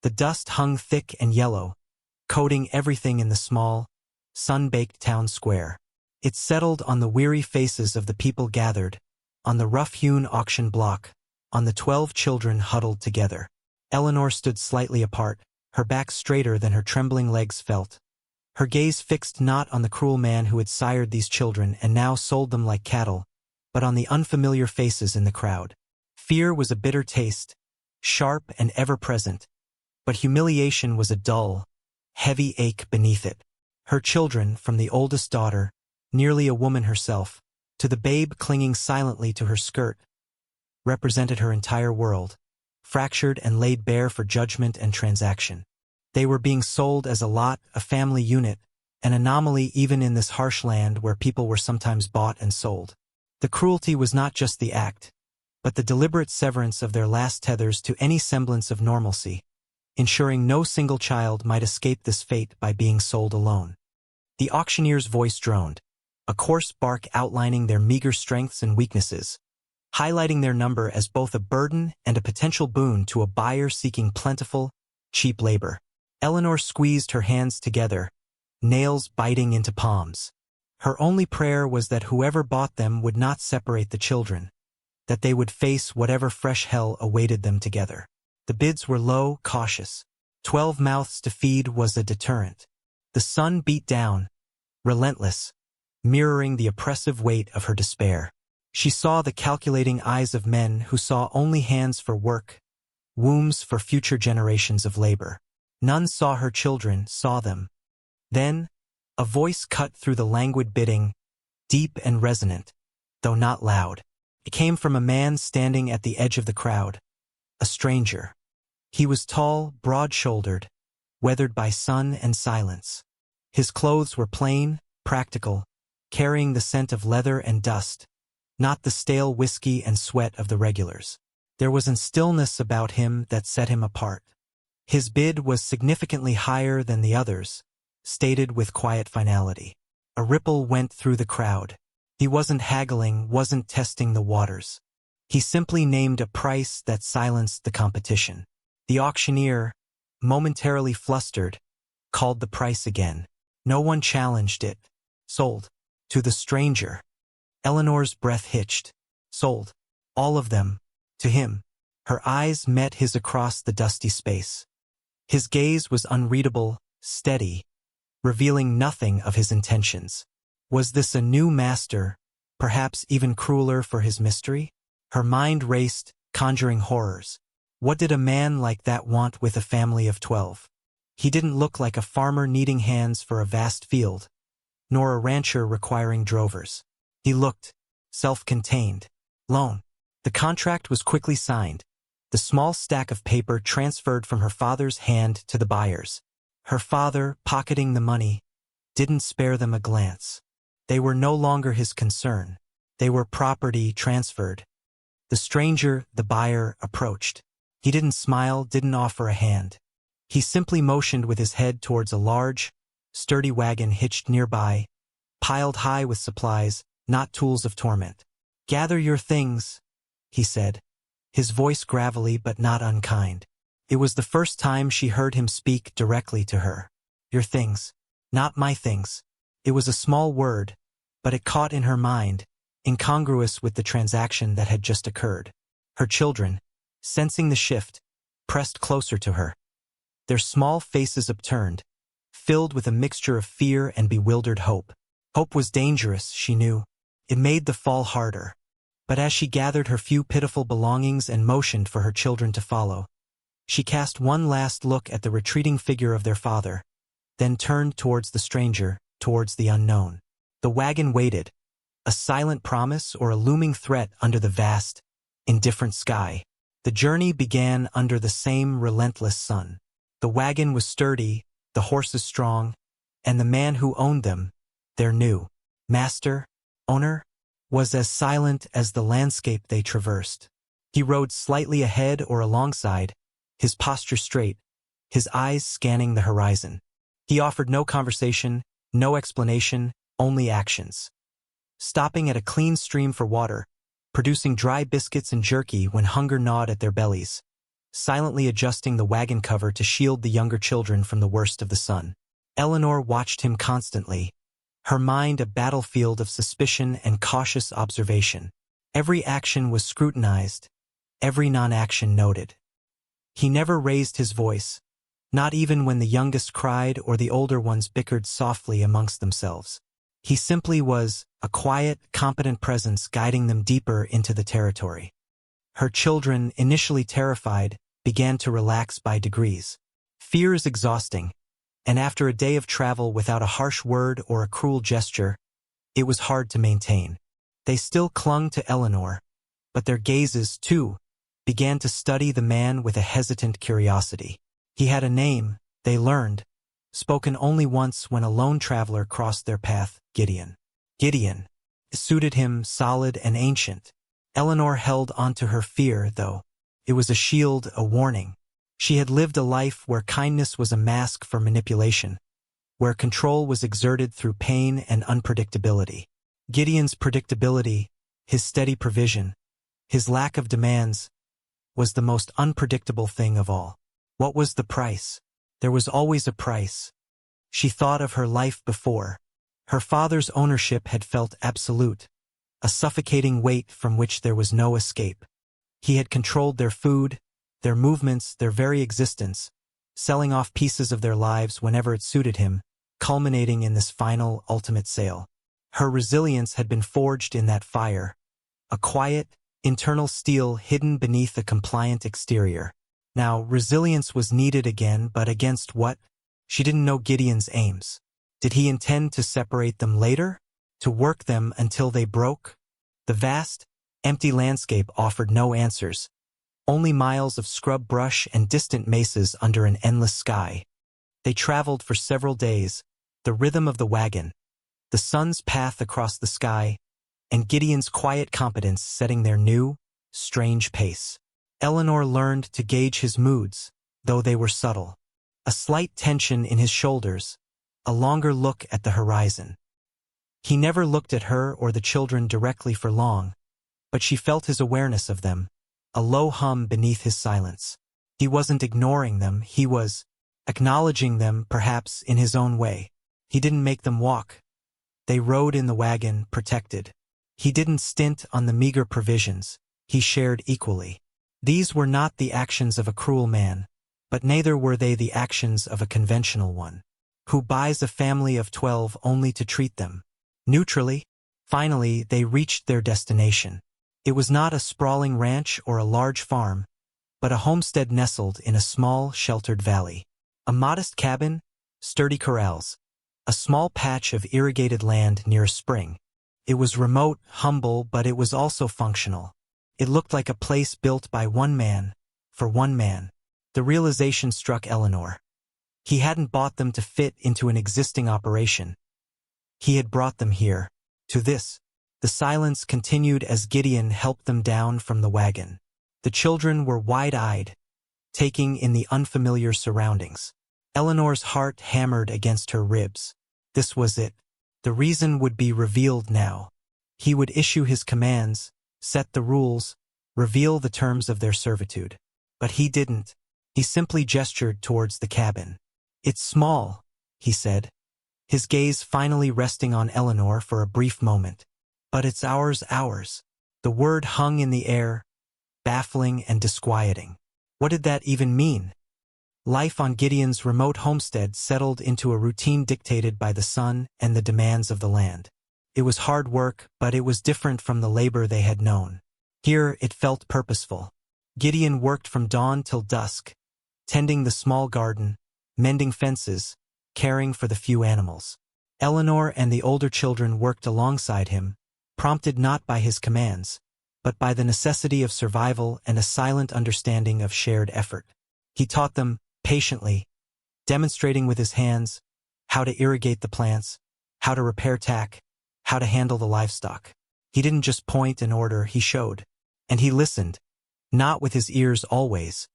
The dust hung thick and yellow, coating everything in the small, sun-baked town square. It settled on the weary faces of the people gathered, on the rough-hewn auction block, on the 12 children huddled together. Eleanor stood slightly apart, her back straighter than her trembling legs felt. Her gaze fixed not on the cruel man who had sired these children and now sold them like cattle, but on the unfamiliar faces in the crowd. Fear was a bitter taste, sharp and ever-present, but humiliation was a dull, heavy ache beneath it. Her children, from the oldest daughter, nearly a woman herself, to the babe clinging silently to her skirt, represented her entire world, fractured and laid bare for judgment and transaction. They were being sold as a lot, a family unit, an anomaly even in this harsh land where people were sometimes bought and sold. The cruelty was not just the act, but the deliberate severance of their last tethers to any semblance of normalcy, ensuring no single child might escape this fate by being sold alone. The auctioneer's voice droned, a coarse bark outlining their meager strengths and weaknesses, highlighting their number as both a burden and a potential boon to a buyer seeking plentiful, cheap labor. Eleanor squeezed her hands together, nails biting into palms. Her only prayer was that whoever bought them would not separate the children, that they would face whatever fresh hell awaited them together. The bids were low, cautious. 12 mouths to feed was a deterrent. The sun beat down, relentless, mirroring the oppressive weight of her despair. She saw the calculating eyes of men who saw only hands for work, wombs for future generations of labor. None saw her children, saw them. Then, a voice cut through the languid bidding, deep and resonant, though not loud. It came from a man standing at the edge of the crowd, a stranger. He was tall, broad-shouldered, weathered by sun and silence. His clothes were plain, practical, carrying the scent of leather and dust, not the stale whiskey and sweat of the regulars. There was a stillness about him that set him apart. His bid was significantly higher than the others, stated with quiet finality. A ripple went through the crowd. He wasn't haggling, wasn't testing the waters. He simply named a price that silenced the competition. The auctioneer, momentarily flustered, called the price again. No one challenged it. Sold. To the stranger. Eleanor's breath hitched. Sold. All of them. To him. Her eyes met his across the dusty space. His gaze was unreadable, steady, revealing nothing of his intentions. Was this a new master, perhaps even crueler for his mystery? Her mind raced, conjuring horrors. What did a man like that want with a family of 12? He didn't look like a farmer needing hands for a vast field, nor a rancher requiring drovers. He looked self-contained, lone. The contract was quickly signed, the small stack of paper transferred from her father's hand to the buyers. Her father, pocketing the money, didn't spare them a glance. They were no longer his concern. They were property transferred. The stranger, the buyer, approached. He didn't smile, didn't offer a hand. He simply motioned with his head towards a large, sturdy wagon hitched nearby, piled high with supplies, not tools of torment. "Gather your things," he said, his voice gravelly but not unkind. It was the first time she heard him speak directly to her. Your things. Not my things. It was a small word, but it caught in her mind, incongruous with the transaction that had just occurred. Her children, sensing the shift, pressed closer to her. Their small faces upturned, filled with a mixture of fear and bewildered hope. Hope was dangerous, she knew. It made the fall harder. But as she gathered her few pitiful belongings and motioned for her children to follow, she cast one last look at the retreating figure of their father, then turned towards the stranger, towards the unknown. The wagon waited, a silent promise or a looming threat under the vast, indifferent sky. The journey began under the same relentless sun. The wagon was sturdy, the horses strong, and the man who owned them, their new master, owner, was as silent as the landscape they traversed. He rode slightly ahead or alongside, his posture straight, his eyes scanning the horizon. He offered no conversation, no explanation, only actions. Stopping at a clean stream for water, producing dry biscuits and jerky when hunger gnawed at their bellies, silently adjusting the wagon cover to shield the younger children from the worst of the sun. Eleanor watched him constantly, her mind a battlefield of suspicion and cautious observation. Every action was scrutinized, every non-action noted. He never raised his voice, not even when the youngest cried or the older ones bickered softly amongst themselves. He simply was a quiet, competent presence guiding them deeper into the territory. Her children, initially terrified, began to relax by degrees. Fear is exhausting, and after a day of travel without a harsh word or a cruel gesture, it was hard to maintain. They still clung to Eleanor, but their gazes, too, began to study the man with a hesitant curiosity. He had a name, they learned, spoken only once when a lone traveler crossed their path, Gideon. Gideon suited him, solid and ancient. Eleanor held onto her fear, though. It was a shield, a warning. She had lived a life where kindness was a mask for manipulation, where control was exerted through pain and unpredictability. Gideon's predictability, his steady provision, his lack of demands, was the most unpredictable thing of all. What was the price? There was always a price. She thought of her life before. Her father's ownership had felt absolute, a suffocating weight from which there was no escape. He had controlled their food, their movements, their very existence, selling off pieces of their lives whenever it suited him, culminating in this final, ultimate sale. Her resilience had been forged in that fire, a quiet, internal steel hidden beneath a compliant exterior. Now, resilience was needed again, but against what? She didn't know Gideon's aims. Did he intend to separate them later? To work them until they broke? The vast, empty landscape offered no answers, only miles of scrub brush and distant mesas under an endless sky. They traveled for several days, the rhythm of the wagon, the sun's path across the sky, and Gideon's quiet competence setting their new, strange pace. Eleanor learned to gauge his moods, though they were subtle. A slight tension in his shoulders, a longer look at the horizon. He never looked at her or the children directly for long, but she felt his awareness of them, a low hum beneath his silence. He wasn't ignoring them, he was acknowledging them, perhaps in his own way. He didn't make them walk. They rode in the wagon, protected. He didn't stint on the meager provisions, he shared equally. These were not the actions of a cruel man, but neither were they the actions of a conventional one, who buys a family of 12 only to treat them neutrally. Finally, they reached their destination. It was not a sprawling ranch or a large farm, but a homestead nestled in a small, sheltered valley. A modest cabin, sturdy corrals, a small patch of irrigated land near a spring. It was remote, humble, but it was also functional. It looked like a place built by one man, for one man. The realization struck Eleanor. He hadn't bought them to fit into an existing operation. He had brought them here, to this. The silence continued as Gideon helped them down from the wagon. The children were wide-eyed, taking in the unfamiliar surroundings. Eleanor's heart hammered against her ribs. This was it. The reason would be revealed now. He would issue his commands, set the rules, reveal the terms of their servitude. But he didn't. He simply gestured towards the cabin. "It's small," he said, his gaze finally resting on Eleanor for a brief moment. "But it's ours." The word hung in the air, baffling and disquieting. What did that even mean? Life on Gideon's remote homestead settled into a routine dictated by the sun and the demands of the land. It was hard work, but it was different from the labor they had known. Here it felt purposeful. Gideon worked from dawn till dusk, tending the small garden, mending fences, caring for the few animals. Eleanor and the older children worked alongside him, prompted not by his commands, but by the necessity of survival and a silent understanding of shared effort. He taught them, patiently, demonstrating with his hands, how to irrigate the plants, how to repair tack, how to handle the livestock. He didn't just point and order, he showed. And he listened, not with his ears always,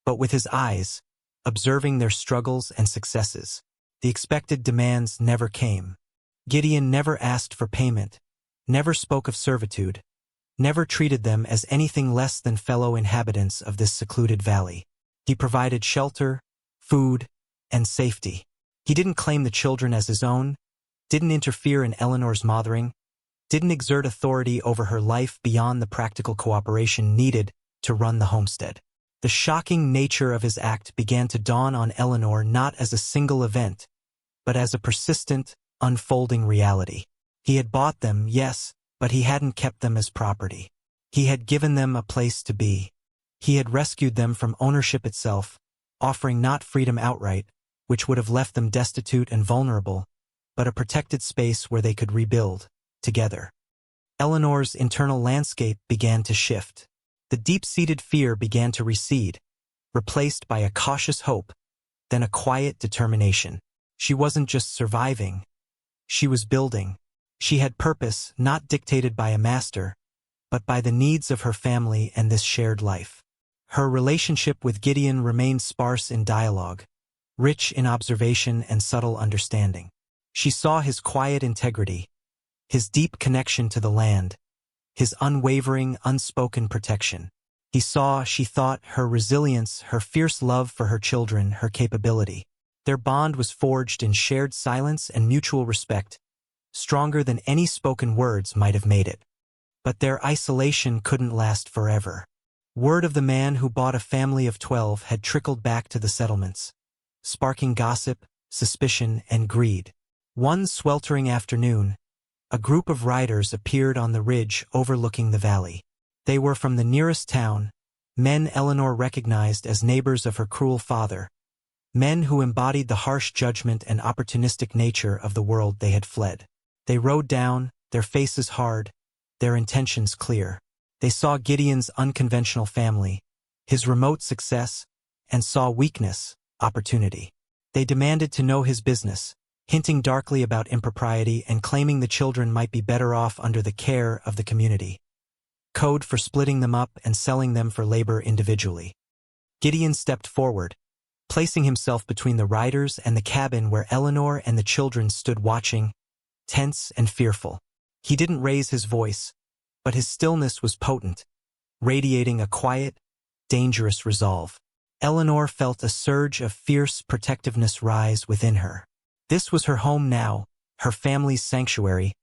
but with his eyes, observing their struggles and successes. The expected demands never came. Gideon never asked for payment, never spoke of servitude, never treated them as anything less than fellow inhabitants of this secluded valley. He provided shelter, food, and safety. He didn't claim the children as his own, didn't interfere in Eleanor's mothering, didn't exert authority over her life beyond the practical cooperation needed to run the homestead. The shocking nature of his act began to dawn on Eleanor not as a single event, but as a persistent, unfolding reality. He had bought them, yes, but he hadn't kept them as property. He had given them a place to be. He had rescued them from ownership itself, offering not freedom outright, which would have left them destitute and vulnerable, but a protected space where they could rebuild, together. Eleanor's internal landscape began to shift. The deep-seated fear began to recede, replaced by a cautious hope, then a quiet determination. She wasn't just surviving. She was building. She had purpose not dictated by a master, but by the needs of her family and this shared life. Her relationship with Gideon remained sparse in dialogue, rich in observation and subtle understanding. She saw his quiet integrity, his deep connection to the land, his unwavering, unspoken protection. She thought, her resilience, her fierce love for her children, her capability. Their bond was forged in shared silence and mutual respect, stronger than any spoken words might have made it. But their isolation couldn't last forever. Word of the man who bought a family of 12 had trickled back to the settlements, sparking gossip, suspicion, and greed. One sweltering afternoon, a group of riders appeared on the ridge overlooking the valley. They were from the nearest town, men Eleanor recognized as neighbors of her cruel father, men who embodied the harsh judgment and opportunistic nature of the world they had fled. They rode down, their faces hard, their intentions clear. They saw Gideon's unconventional family, his remote success, and saw weakness, opportunity. They demanded to know his business, hinting darkly about impropriety and claiming the children might be better off under the care of the community. Code for splitting them up and selling them for labor individually. Gideon stepped forward, placing himself between the riders and the cabin where Eleanor and the children stood watching, tense and fearful. He didn't raise his voice, but his stillness was potent, radiating a quiet, dangerous resolve. Eleanor felt a surge of fierce protectiveness rise within her. This was her home now, her family's sanctuary,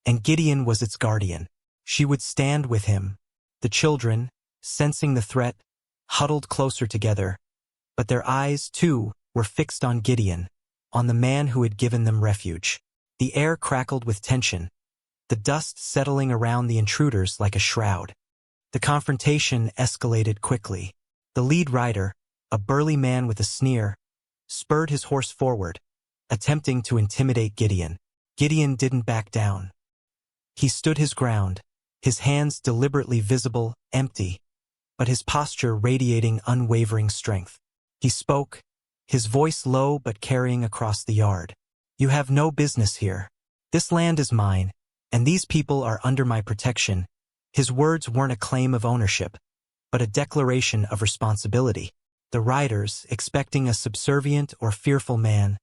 and Gideon was its guardian. She would stand with him. The children, sensing the threat, huddled closer together, but their eyes, too, were fixed on Gideon, on the man who had given them refuge. The air crackled with tension, the dust settling around the intruders like a shroud. The confrontation escalated quickly. The lead rider, a burly man with a sneer, spurred his horse forward, attempting to intimidate Gideon. Gideon didn't back down. He stood his ground, his hands deliberately visible, empty, but his posture radiating unwavering strength. He spoke, his voice low but carrying across the yard. "You have no business here. This land is mine, and these people are under my protection." His words weren't a claim of ownership, but a declaration of responsibility. The riders, expecting a subservient or fearful man,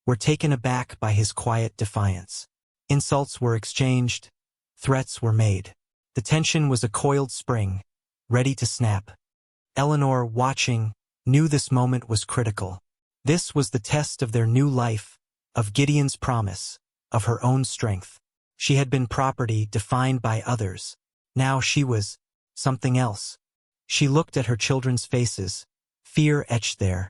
were taken aback by his quiet defiance. Insults were exchanged, threats were made. The tension was a coiled spring, ready to snap. Eleanor, watching, knew this moment was critical. This was the test of their new life, of Gideon's promise, of her own strength. She had been property defined by others. Now she was something else. She looked at her children's faces, fear etched there,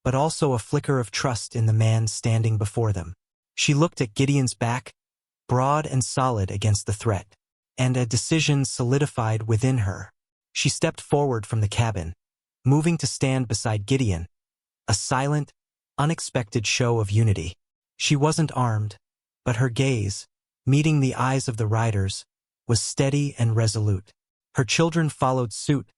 but also a flicker of trust in the man standing before them. She looked at Gideon's back, broad and solid against the threat, and a decision solidified within her. She stepped forward from the cabin, moving to stand beside Gideon, a silent, unexpected show of unity. She wasn't armed, but her gaze, meeting the eyes of the riders, was steady and resolute. Her children followed suit,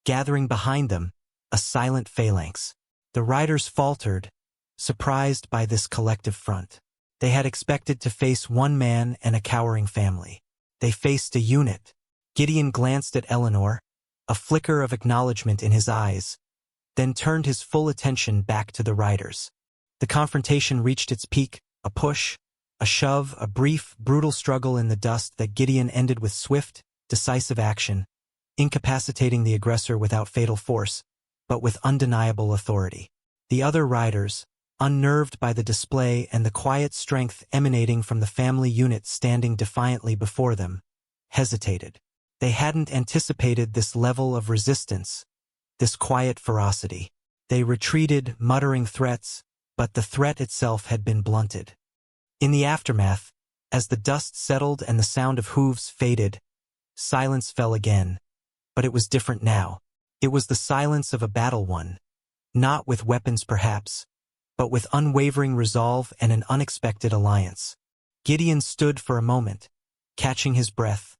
gathering behind them, a silent phalanx. The riders faltered, surprised by this collective front. They had expected to face one man and a cowering family. They faced a unit. Gideon glanced at Eleanor, a flicker of acknowledgement in his eyes, then turned his full attention back to the riders. The confrontation reached its peak, a push, a shove, a brief, brutal struggle in the dust that Gideon ended with swift, decisive action, incapacitating the aggressor without fatal force. but with undeniable authority. The other riders, unnerved by the display and the quiet strength emanating from the family unit standing defiantly before them, hesitated. They hadn't anticipated this level of resistance, this quiet ferocity. They retreated, muttering threats, but the threat itself had been blunted. In the aftermath, as the dust settled and the sound of hooves faded, silence fell again, but it was different now. It was the silence of a battle won, not with weapons perhaps, but with unwavering resolve and an unexpected alliance. Gideon stood for a moment, catching his breath,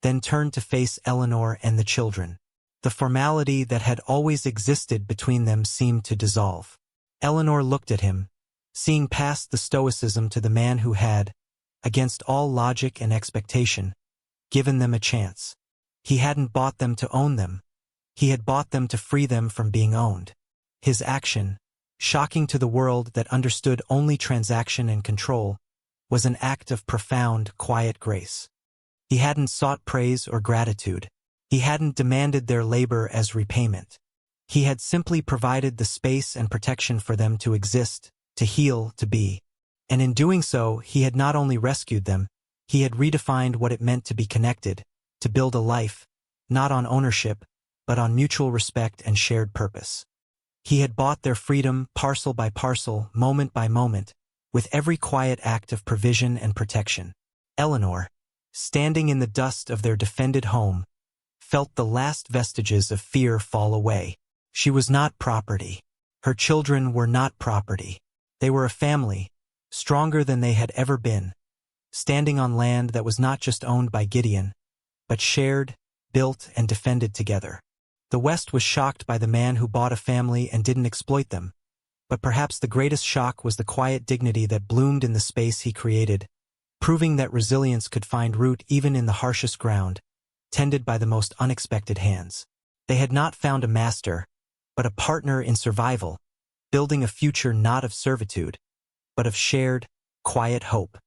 then turned to face Eleanor and the children. The formality that had always existed between them seemed to dissolve. Eleanor looked at him, seeing past the stoicism to the man who had, against all logic and expectation, given them a chance. He hadn't bought them to own them. He had bought them to free them from being owned. His action, shocking to the world that understood only transaction and control, was an act of profound, quiet grace. He hadn't sought praise or gratitude. He hadn't demanded their labor as repayment. He had simply provided the space and protection for them to exist, to heal, to be. And in doing so, he had not only rescued them, he had redefined what it meant to be connected, to build a life, not on ownership, but on mutual respect and shared purpose. He had bought their freedom parcel by parcel, moment by moment, with every quiet act of provision and protection. Eleanor, standing in the dust of their defended home, felt the last vestiges of fear fall away. She was not property. Her children were not property. They were a family, stronger than they had ever been, standing on land that was not just owned by Gideon, but shared, built, and defended together. The West was shocked by the man who bought a family and didn't exploit them, but perhaps the greatest shock was the quiet dignity that bloomed in the space he created, proving that resilience could find root even in the harshest ground, tended by the most unexpected hands. They had not found a master, but a partner in survival, building a future not of servitude, but of shared, quiet hope.